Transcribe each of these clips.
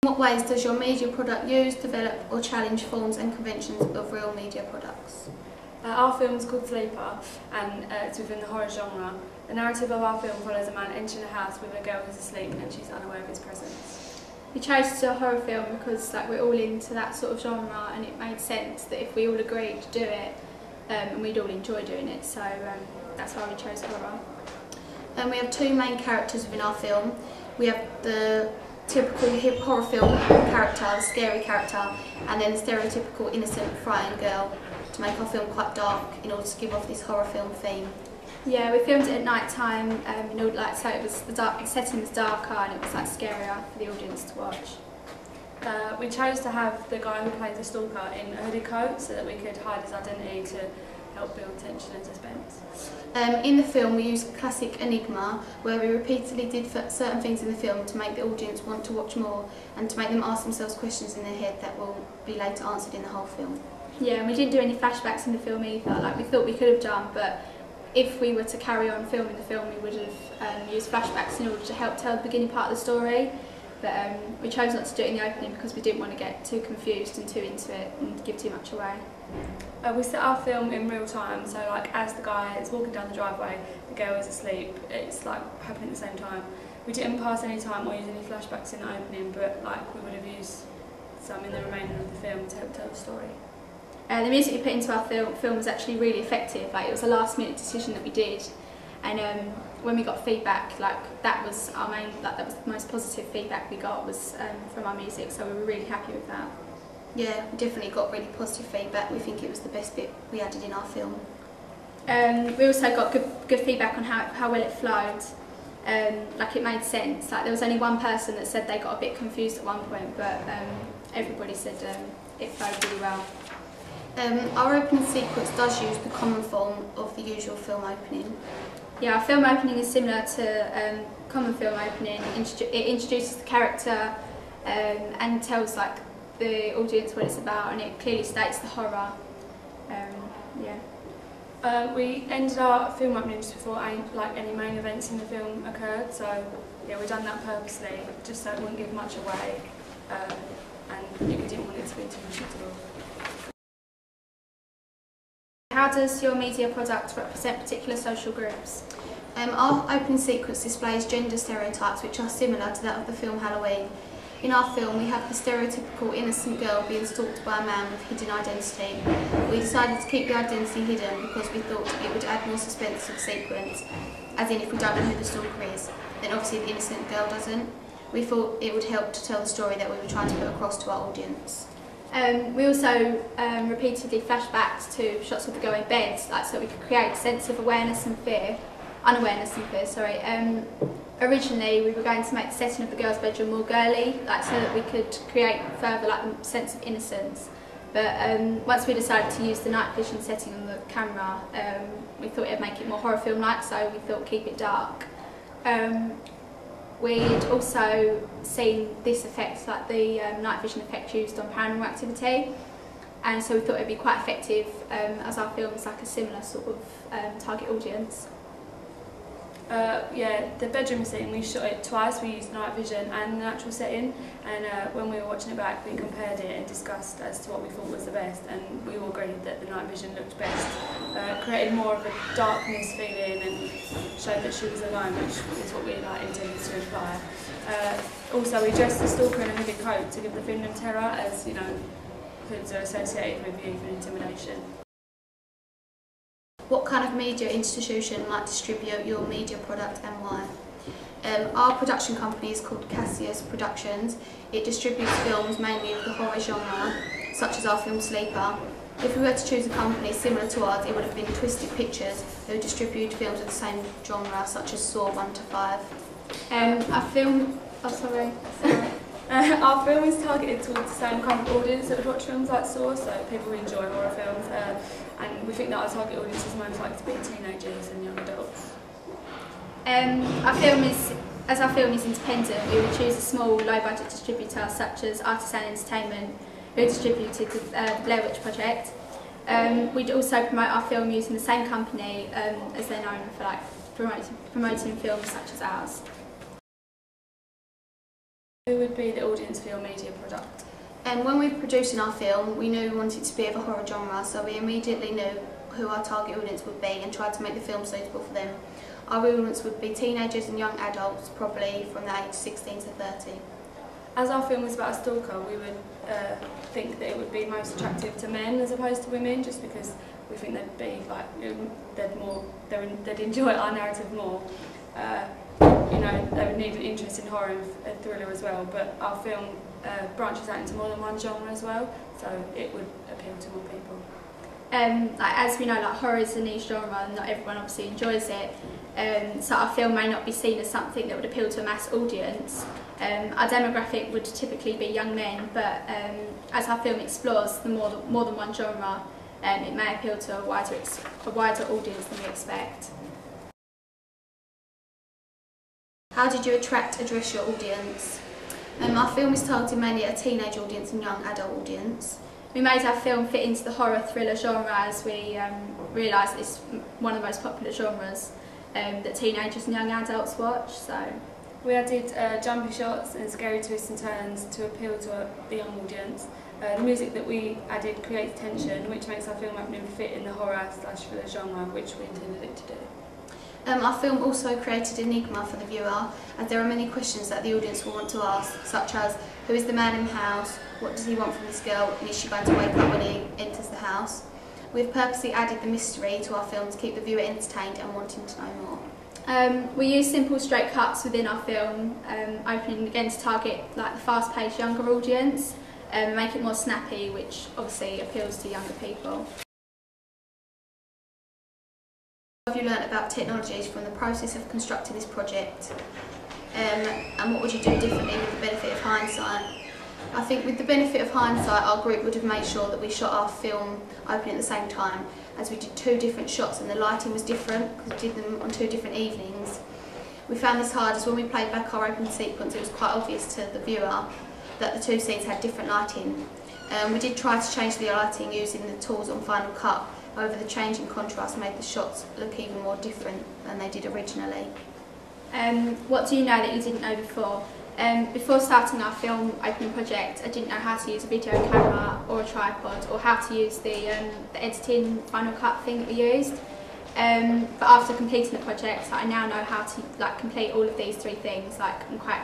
What ways does your media product use, develop or challenge forms and conventions of real media products? Our film is called Sleeper, and it's within the horror genre. The narrative of our film follows a man entering a house with a girl who's asleep and she's unaware of his presence. We chose to do a horror film because we're all into that sort of genre, and it made sense that if we all agreed to do it, and we'd all enjoy doing it, so that's why we chose horror. We have two main characters within our film. We have the typical hip horror film character, the scary character, and then the stereotypical innocent, frightened girl, to make our film quite dark in order to give off this horror film theme. Yeah, we filmed it at night time, in order, so it was the setting was darker and it was scarier for the audience to watch. We chose to have the guy who played the stalker in a hooded coat so that we could hide his identity to help build tension and suspense. In the film we used classic enigma, where we repeatedly did certain things in the film to make the audience want to watch more and to make them ask themselves questions in their head that will be later answered in the whole film. Yeah, and we didn't do any flashbacks in the film either, we thought we could have done, but if we were to carry on filming the film we would have used flashbacks in order to help tell the beginning part of the story. But we chose not to do it in the opening because we didn't want to get too confused and too into it and give too much away. We set our film in real time, so as the guy is walking down the driveway, the girl is asleep, it's happening at the same time. We didn't pass any time or use any flashbacks in the opening, but we would have used some in the remainder of the film to help tell the story. The music we put into our film was actually really effective. It was a last minute decision that we did, and when we got feedback, that was our main, that was the most positive feedback we got was from our music, so we were really happy with that. Yeah, we definitely got really positive feedback. We think it was the best bit we added in our film. We also got good feedback on how well it flowed. It made sense. There was only one person that said they got a bit confused at one point, but everybody said it flowed really well. Our opening sequence does use the common form of the usual film opening. Yeah, our film opening is similar to common film opening. It introduces the character and tells the audience what it's about, and it clearly states the horror. Yeah. We ended our film opening just before any main events in the film occurred, so yeah, we've done that purposely, just so it wouldn't give much away, and we didn't want it to be too much at all. How does your media product represent particular social groups? Our opening sequence displays gender stereotypes which are similar to that of the film Halloween. In our film we have the stereotypical innocent girl being stalked by a man with hidden identity. We decided to keep the identity hidden because we thought it would add more suspense to the sequence, as in if we don't know who the stalker is, then obviously the innocent girl doesn't. We thought it would help to tell the story that we were trying to put across to our audience. We also repeatedly flashbacked to shots of the girl in bed, so we could create a sense of unawareness and fear. Originally we were going to make the setting of the girl's bedroom more girly, so that we could create further the sense of innocence. But once we decided to use the night vision setting on the camera, we thought it'd make it more horror film-like, so we thought keep it dark. We'd also seen this effect, the night vision effect used on Paranormal Activity, and so we thought it'd be quite effective as our film is a similar sort of target audience. Yeah, the bedroom scene, we shot it twice. We used night vision and the natural setting, and when we were watching it back we compared it and discussed as to what we thought was the best, and we all agreed that the night vision looked best. Created more of a darkness feeling and showed that she was alone, which is what we intended to imply. Also we dressed the stalker in a hooded coat to give the feeling of terror, as hoods are associated with youth and intimidation. What kind of media institution might distribute your media product and why? Our production company is called Cassius Productions. It distributes films mainly of the horror genre, such as our film Sleeper. If we were to choose a company similar to ours, it would have been Twisted Pictures, who distribute films of the same genre, such as Saw 1 to 5. Our film is targeted towards the same kind of audience that would watch films like Saw, so people who enjoy horror films, and we think that our target audience is most likely to be teenagers and young adults. As our film is independent, we would choose a small, low-budget distributor such as Artisan Entertainment, who distributed the Blair Witch Project. We'd also promote our film using the same company as they're known for promoting films such as ours. Who would be the audience for your media product? And when we were producing our film, we knew we wanted to be of a horror genre, so we immediately knew who our target audience would be and tried to make the film suitable for them. Our audience would be teenagers and young adults, probably from the age 16 to 30. As our film was about a stalker, we would think that it would be most attractive to men as opposed to women, just because we think they'd be like they'd enjoy our narrative more. You know, they would need an interest in horror and thriller as well. But our film branches out into more than one genre as well, so it would appeal to more people. Like, as we know, like, horror is a niche genre and not everyone obviously enjoys it. So our film may not be seen as something that would appeal to a mass audience. Our demographic would typically be young men, but as our film explores the more than one genre, it may appeal to a wider audience than we expect. How did you address your audience? Our film is targeted mainly at a teenage audience and young adult audience. We made our film fit into the horror thriller genre as we realised it's one of the most popular genres that teenagers and young adults watch. So we added jumpy shots and scary twists and turns to appeal to the young audience. The music that we added creates tension, which makes our film opening fit in the horror/thriller genre, which we intended it to do. Our film also created enigma for the viewer, as there are many questions that the audience will want to ask, such as who is the man in the house, what does he want from this girl, and is she going to wake up when he enters the house? We've purposely added the mystery to our film to keep the viewer entertained and wanting to know more. We use simple straight cuts within our film, opening again to target like the fast-paced younger audience, and make it more snappy, which obviously appeals to younger people. What have you learnt about technologies from the process of constructing this project, and what would you do differently with the benefit of hindsight? I think with the benefit of hindsight, our group would have made sure that we shot our film opening at the same time, as we did 2 different shots and the lighting was different because we did them on 2 different evenings. We found this hard as when we played back our opening sequence, it was quite obvious to the viewer that the 2 scenes had different lighting. We did try to change the lighting using the tools on Final Cut. However, the change in contrast made the shots look even more different than they did originally. What do you know that you didn't know before? Before starting our film opening project, I didn't know how to use a video camera or a tripod, or how to use the editing Final Cut thing that we used. But after completing the project, I now know how to complete all of these 3 things. I'm quite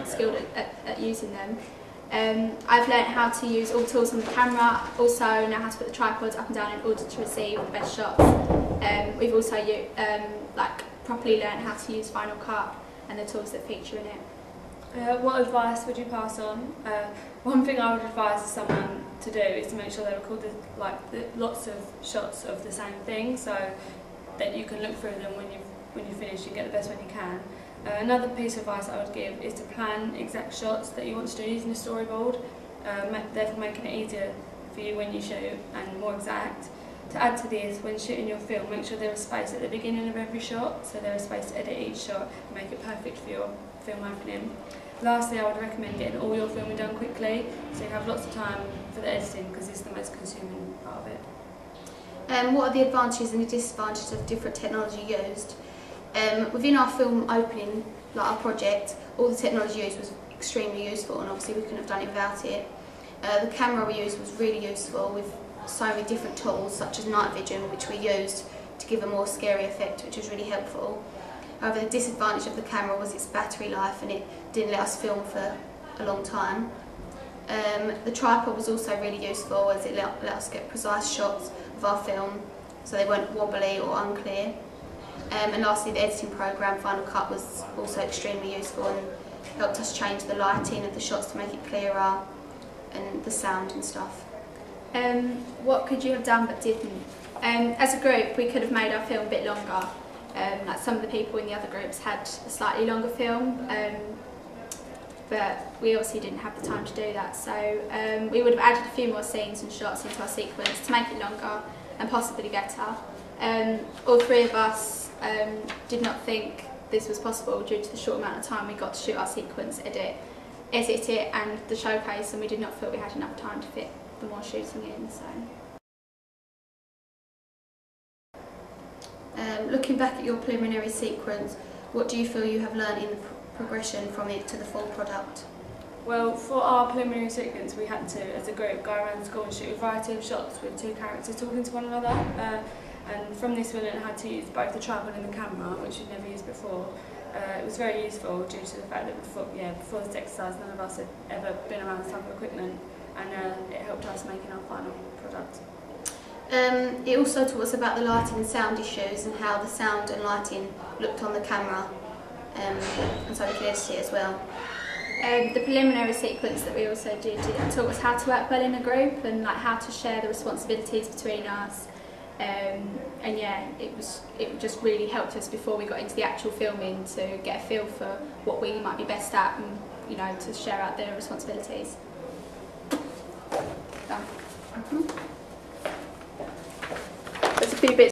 skilled at using them. I've learnt how to use all the tools on the camera, also know how to put the tripod up and down in order to receive the best shots. We've also properly learnt how to use Final Cut and the tools that feature in it. What advice would you pass on? One thing I would advise someone to do is to make sure they record lots of shots of the same thing, so that you can look through them when you finish and get the best one you can. Another piece of advice I would give is to plan exact shots that you want to do using a storyboard, therefore making it easier for you when you shoot and more exact. To add to this, when shooting your film, make sure there is space at the beginning of every shot, so there is space to edit each shot and make it perfect for your film opening. Lastly, I would recommend getting all your filming done quickly, so you have lots of time for the editing, because it's the most consuming part of it. What are the advantages and the disadvantages of different technology used? Within our film opening, our project, all the technology used was extremely useful, and obviously we couldn't have done it without it. The camera we used was really useful, with so many different tools such as night vision, which we used to give a more scary effect, which was really helpful. However, the disadvantage of the camera was its battery life, and it didn't let us film for a long time. The tripod was also really useful, as it let us get precise shots of our film so they weren't wobbly or unclear. And lastly, the editing program Final Cut was also extremely useful and helped us change the lighting of the shots to make it clearer, and the sound and stuff. What could you have done but didn't? As a group, we could have made our film a bit longer. Some of the people in the other groups had a slightly longer film, but we obviously didn't have the time to do that, so we would have added a few more scenes and shots into our sequence to make it longer and possibly better. All 3 of us did not think this was possible due to the short amount of time we got to shoot our sequence, edit it and the showcase, and we did not feel we had enough time to fit the more shooting in. So. Looking back at your preliminary sequence, what do you feel you have learned progression from it to the full product? Well, for our preliminary sequence, we had to, as a group, go around the school and shoot a variety of shots with two characters talking to one another. And from this, we learned how to use both the tripod and the camera, which we'd never used before. It was very useful due to the fact that before this exercise, none of us had ever been around this type of equipment, and it helped us making our final product. It also taught us about the lighting and sound issues and how the sound and lighting looked on the camera, and so we could edit it as well. The preliminary sequence that we also did taught us how to work well in a group and like how to share the responsibilities between us. And yeah, it just really helped us before we got into the actual filming to get a feel for what we might be best at and, you know, to share out the responsibilities. Done. There's a few bits